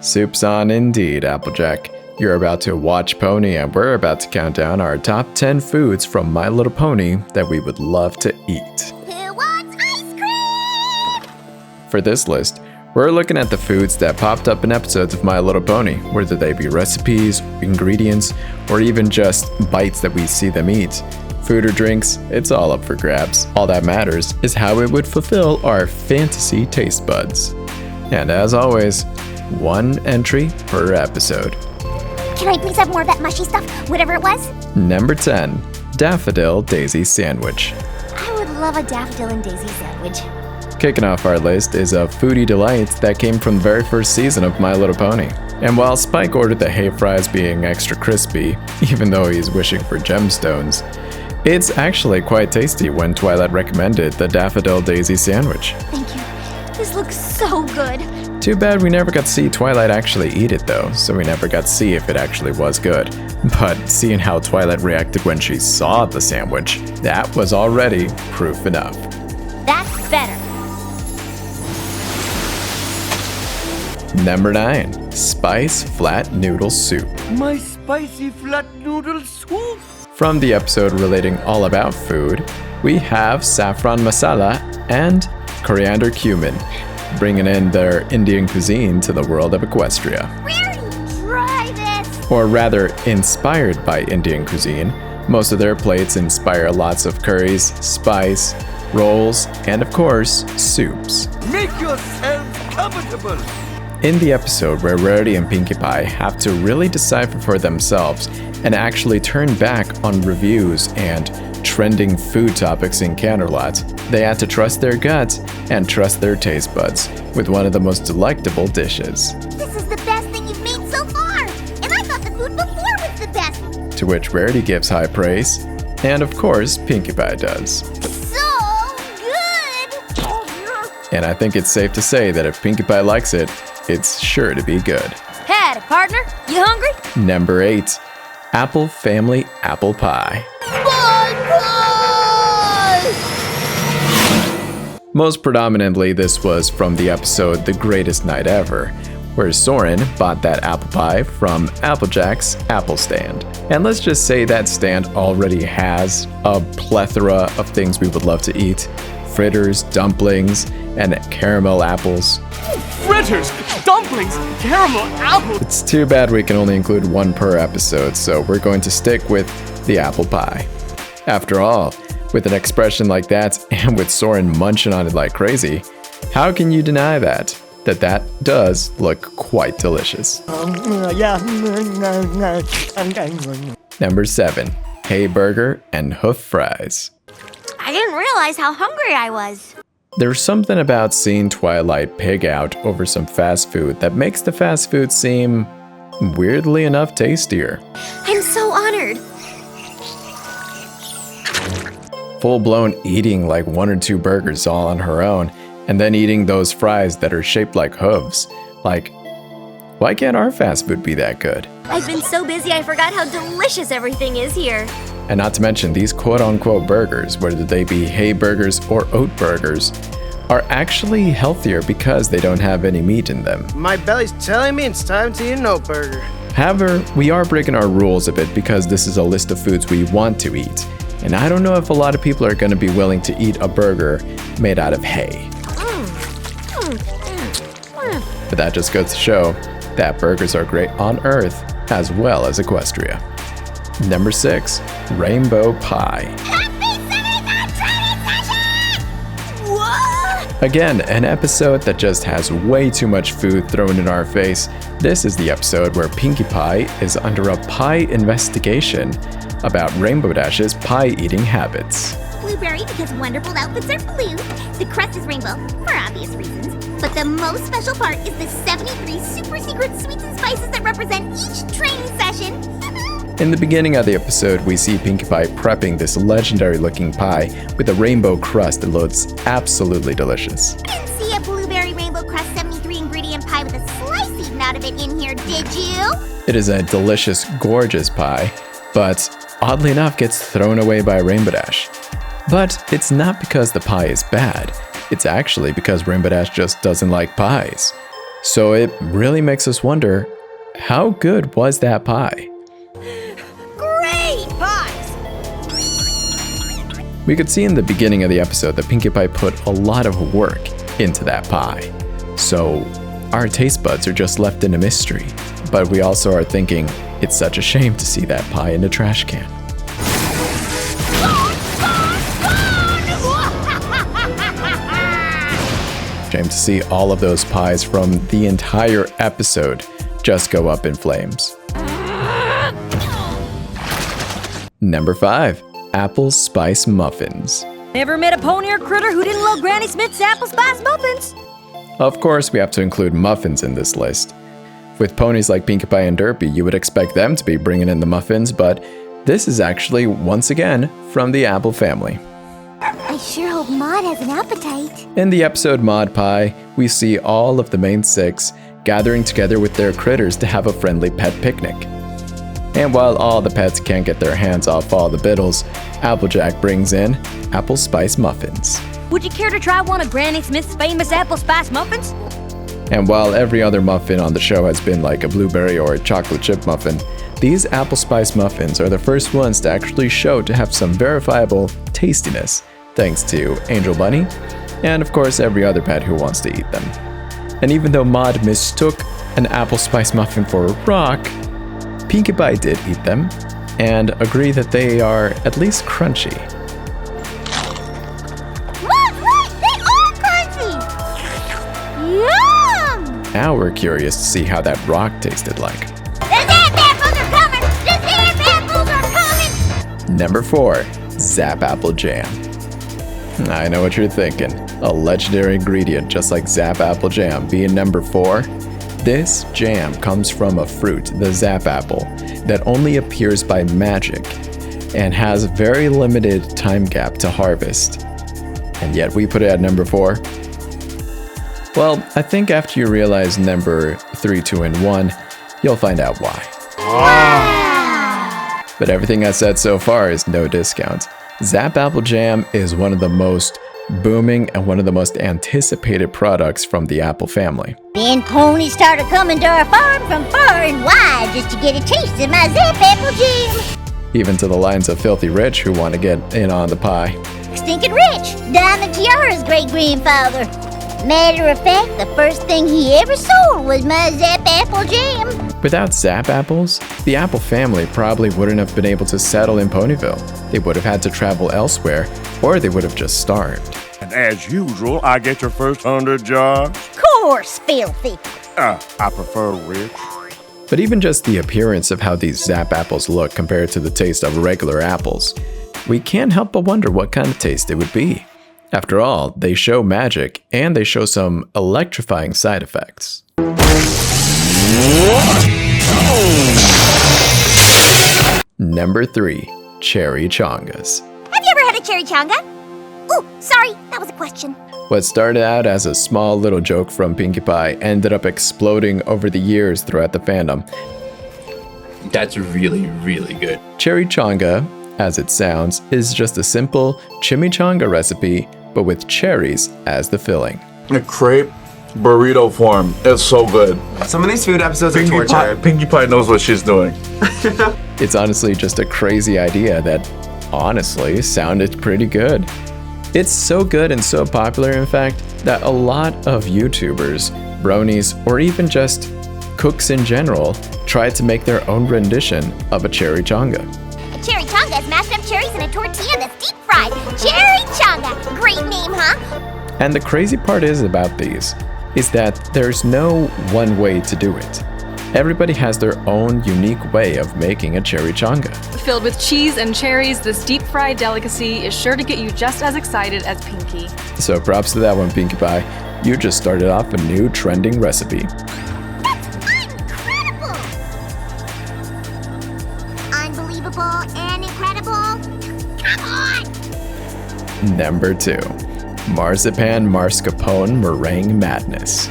Soup's on indeed, Applejack. You're about to watch Pony, and we're about to count down our top 10 foods from My Little Pony that we would love to eat. Who wants ice cream? For this list, we're looking at the foods that popped up in episodes of My Little Pony, whether they be recipes, ingredients, or even just bites that we see them eat. Food or drinks, it's all up for grabs. All that matters is how it would fulfill our fantasy taste buds. And as always, one entry per episode. Can I please have more of that mushy stuff, whatever it was? Number 10, Daffodil Daisy Sandwich. I would love a daffodil and daisy sandwich. Kicking off our list is a foodie delight that came from the very first season of My Little Pony. And while Spike ordered the hay fries being extra crispy, even though he's wishing for gemstones, it's actually quite tasty when Twilight recommended the Daffodil Daisy Sandwich. Thank you. This looks so good. Too bad we never got to see Twilight actually eat it though, so we never got to see if it actually was good. But seeing how Twilight reacted when she saw the sandwich, that was already proof enough. That's better. Number 9, Spice Flat Noodle Soup. My spicy flat noodle soup. From the episode relating all about food, we have saffron masala and coriander cumin, bringing in their Indian cuisine to the world of Equestria. We already tried this. Or rather, inspired by Indian cuisine, most of their plates inspire lots of curries, spice, rolls, and of course, soups. Make yourselves comfortable. In the episode where Rarity and Pinkie Pie have to really decipher for themselves and actually turn back on reviews and trending food topics in Canterlot, they had to trust their guts and trust their taste buds with one of the most delectable dishes. This is the best thing you've made so far. And I thought the food before was the best. To which Rarity gives high praise, and of course, Pinkie Pie does. So good. And I think it's safe to say that if Pinkie Pie likes it, it's sure to be good. Howdy, partner. You hungry? Number 8, Apple Family Apple Pie. Most predominantly, this was from the episode The Greatest Night Ever, where Soren bought that apple pie from Applejack's apple stand. And let's just say that stand already has a plethora of things we would love to eat. Fritters, dumplings, and caramel apples. Fritters, dumplings, caramel apples. It's too bad we can only include one per episode, so we're going to stick with the apple pie. After all, with an expression like that, and with Soren munching on it like crazy, how can you deny that does look quite delicious? Number 7, Hay Burger and Hoof Fries. I didn't realize how hungry I was. There's something about seeing Twilight pig out over some fast food that makes the fast food seem, weirdly enough, tastier. I'm so honored. Full-blown eating like 1 or 2 burgers all on her own, and then eating those fries that are shaped like hooves. Like, why can't our fast food be that good? I've been so busy I forgot how delicious everything is here. And not to mention these quote-unquote burgers, whether they be hay burgers or oat burgers, are actually healthier because they don't have any meat in them. My belly's telling me it's time to eat an oat burger. However, we are breaking our rules a bit because this is a list of foods we want to eat. And I don't know if a lot of people are going to be willing to eat a burger made out of hay. But that just goes to show that burgers are great on Earth as well as Equestria. Number 6, Rainbow Pie. Again, an episode that just has way too much food thrown in our face. This is the episode where Pinkie Pie is under a pie investigation about Rainbow Dash's pie-eating habits. Blueberry because wonderful outfits are blue. The crust is rainbow, for obvious reasons. But the most special part is the 73 super secret sweets and spices that represent each training session. In the beginning of the episode, we see Pinkie Pie prepping this legendary-looking pie with a rainbow crust that looks absolutely delicious. Didn't see a blueberry rainbow crust 73 ingredient pie with a slice eaten out of it in here, did you? It is a delicious, gorgeous pie, but oddly enough gets thrown away by Rainbow Dash. But it's not because the pie is bad. It's actually because Rainbow Dash just doesn't like pies. So it really makes us wonder, how good was that pie? Great pies! We could see in the beginning of the episode that Pinkie Pie put a lot of work into that pie. So our taste buds are just left in a mystery. But we also are thinking, it's such a shame to see that pie in the trash can. Shame to see all of those pies from the entire episode just go up in flames. Number 5. Apple Spice Muffins. Never met a pony or critter who didn't love Granny Smith's apple spice muffins. Of course, we have to include muffins in this list. With ponies like Pinkie Pie and Derpy, you would expect them to be bringing in the muffins, but this is actually, once again, from the Apple family. I sure hope Maud has an appetite. In the episode Maud Pie, we see all of the main 6 gathering together with their critters to have a friendly pet picnic. And while all the pets can't get their hands off all the biddles, Applejack brings in apple spice muffins. Would you care to try one of Granny Smith's famous apple spice muffins? And while every other muffin on the show has been like a blueberry or a chocolate chip muffin, these apple spice muffins are the first ones to actually show to have some verifiable tastiness, thanks to Angel Bunny, and of course every other pet who wants to eat them. And even though Maud mistook an apple spice muffin for a rock, Pinkie Pie did eat them, and agree that they are at least crunchy. Look! They are crunchy! Yum! Now we're curious to see how that rock tasted like. The Zap Apples are coming! The Zap Apples are coming! Number 4. Zap Apple Jam. I know what you're thinking. A legendary ingredient just like Zap Apple Jam being number 4. This jam comes from a fruit, the Zap Apple, that only appears by magic and has a very limited time gap to harvest. And yet we put it at number 4. Well, I think after you realize number 3, 2, and 1, you'll find out why. Wow! But everything I said so far is no discount. Zap Apple Jam is one of the most booming and one of the most anticipated products from the Apple family. Then ponies started coming to our farm from far and wide just to get a taste of my Zap Apple Jam. Even to the lines of Filthy Rich who want to get in on the pie. Stinking Rich, Diamond Tiara's great-grandfather. Matter of fact, the first thing he ever sold was my Zap Apple Jam. Without Zap Apples, the Apple family probably wouldn't have been able to settle in Ponyville. They would have had to travel elsewhere, or they would have just starved. And as usual, I get your first 100 jars. Course, Filthy. I prefer rich. But even just the appearance of how these Zap Apples look compared to the taste of regular apples, we can't help but wonder what kind of taste it would be. After all, they show magic, and they show some electrifying side effects. Number 3. Cherry Chongas. Have you ever had a cherry chonga? Ooh, sorry, that was a question. What started out as a small little joke from Pinkie Pie ended up exploding over the years throughout the fandom. That's really, really good. Cherry Chonga, as it sounds, is just a simple chimichanga recipe, but with cherries as the filling. A crepe burrito form. It's so good. Some of these food episodes are torture. Pinkie Pie knows what she's doing. It's honestly just a crazy idea that honestly sounded pretty good. It's so good and so popular, in fact, that a lot of YouTubers, bronies, or even just cooks in general tried to make their own rendition of a cherry chonga. A cherry chonga is mashed up cherries in a tortilla that's deep fried. Cherry chonga! Great name, huh? And the crazy part about these is that there's no one way to do it. Everybody has their own unique way of making a cherry chonga. Filled with cheese and cherries, this deep-fried delicacy is sure to get you just as excited as Pinkie. So props to that one, Pinkie Pie. You just started off a new trending recipe. Incredible! Unbelievable and incredible. Come on! Number 2. Marzipan Mascarpone Meringue Madness.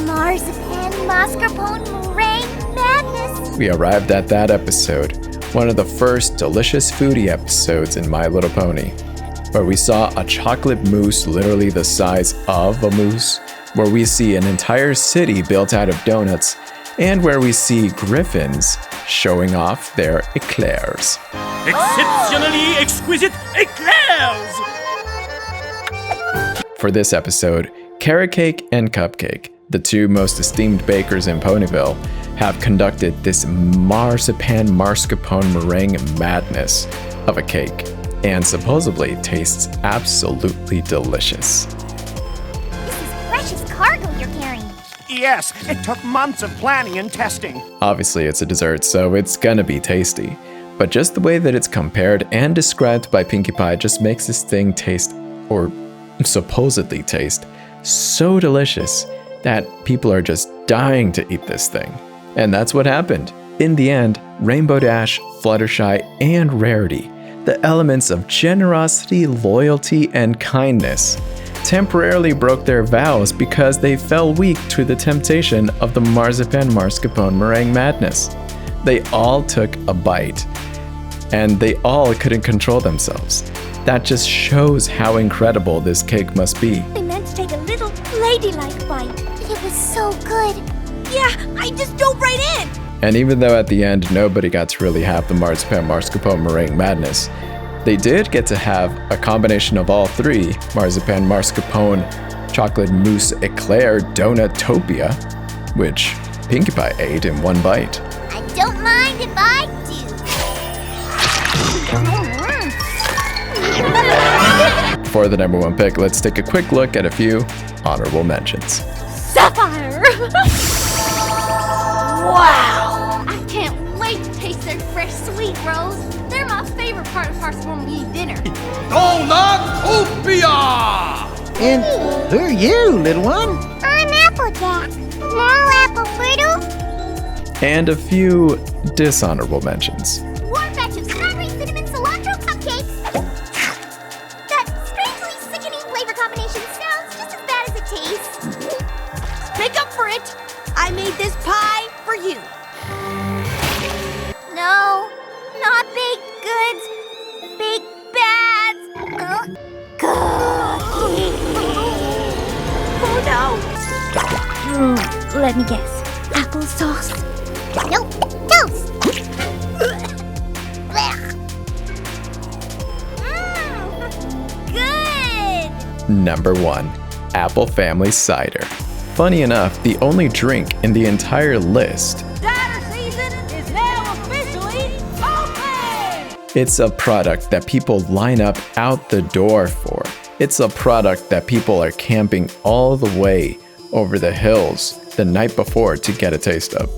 Marzipan mascarpone meringue madness. We arrived at that episode, one of the first delicious foodie episodes in My Little Pony, where we saw a chocolate mousse literally the size of a moose where we see an entire city built out of donuts, and where we see griffins showing off their eclairs. Exceptionally exquisite eclairs! For this episode, Carrot Cake and Cupcake, the two most esteemed bakers in Ponyville, have conducted this marzipan mascarpone meringue madness of a cake, and supposedly tastes absolutely delicious. This is precious cargo you're carrying. Yes, it took months of planning and testing. Obviously it's a dessert, so it's gonna be tasty, but just the way that it's compared and described by Pinkie Pie just makes this thing taste, or supposedly taste, so delicious that people are just dying to eat this thing. And that's what happened. In the end, Rainbow Dash, Fluttershy, and Rarity, the elements of generosity, loyalty, and kindness, temporarily broke their vows because they fell weak to the temptation of the marzipan mascarpone meringue madness. They all took a bite, and they all couldn't control themselves. That just shows how incredible this cake must be. I meant to take a little ladylike bite. It was so good. Yeah, I just dove right in. And even though at the end nobody got to really have the marzipan mascarpone meringue madness, they did get to have a combination of all three: marzipan mascarpone, chocolate mousse eclair donutopia, which Pinkie Pie ate in one bite. I don't mind if I do. For the number one pick, let's take a quick look at a few honorable mentions. Sapphire! Wow! I can't wait to taste their fresh sweet rolls. They're my favorite part of parts when we eat dinner. Donutopia! And who are you, little one? I'm Applejack. Small apple brittle. And a few dishonorable mentions. Warm batch of strawberry cinnamon cilantro cupcakes. That strangely sickening flavor combination sounds just as bad as it tastes. Make up for it. I made this pie for you. No, not baked goods. Baked bads. Oh no. Let me guess. Applesauce. Nope. Toast. Good. Number 1. Apple Family Cider. Funny enough, the only drink in the entire list. Cider season is now officially open! It's a product that people line up out the door for. It's a product that people are camping all the way over the hills the night before to get a taste of.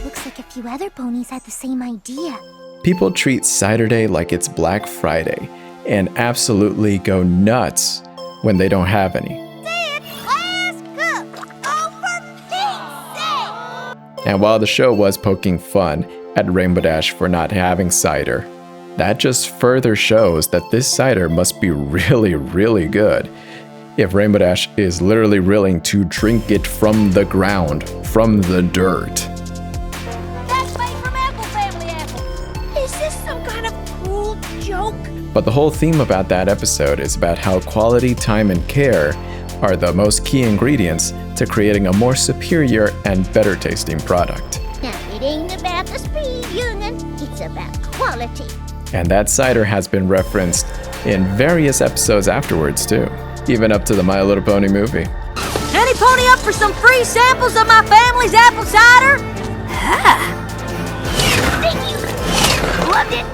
Looks like a few other ponies had the same idea. People treat Cider Day like it's Black Friday and absolutely go nuts when they don't have any. And while the show was poking fun at Rainbow Dash for not having cider, that just further shows that this cider must be really, really good if Rainbow Dash is literally willing to drink it from the ground, from the dirt. That's made from Apple Family apples. Is this some kind of cruel joke? But the whole theme about that episode is about how quality, time, and care are the most key ingredients to creating a more superior and better tasting product. Now, it ain't about the speed, young'un. It's about quality. And that cider has been referenced in various episodes afterwards too, even up to the My Little Pony movie. Any pony up for some free samples of my family's apple cider? Thank you. Loved it.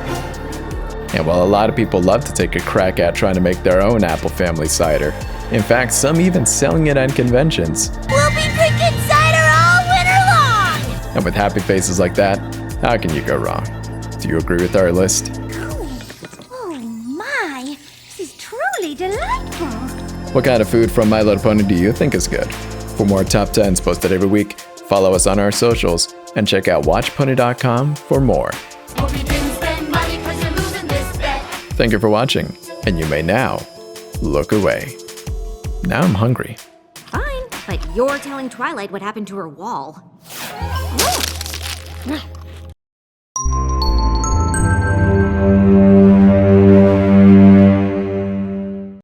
And while a lot of people love to take a crack at trying to make their own Apple Family cider, in fact, some even selling it at conventions. We'll be drinking cider all winter long. And with happy faces like that, how can you go wrong? Do you agree with our list? Oh my, this is truly delightful. What kind of food from My Little Pony do you think is good? For more top 10s posted every week, follow us on our socials and check out WatchPony.com for more. Hope you didn't spend money 'cause you're losing this bet. Thank you for watching, and you may now look away. Now I'm hungry. Fine, but you're telling Twilight what happened to her wall.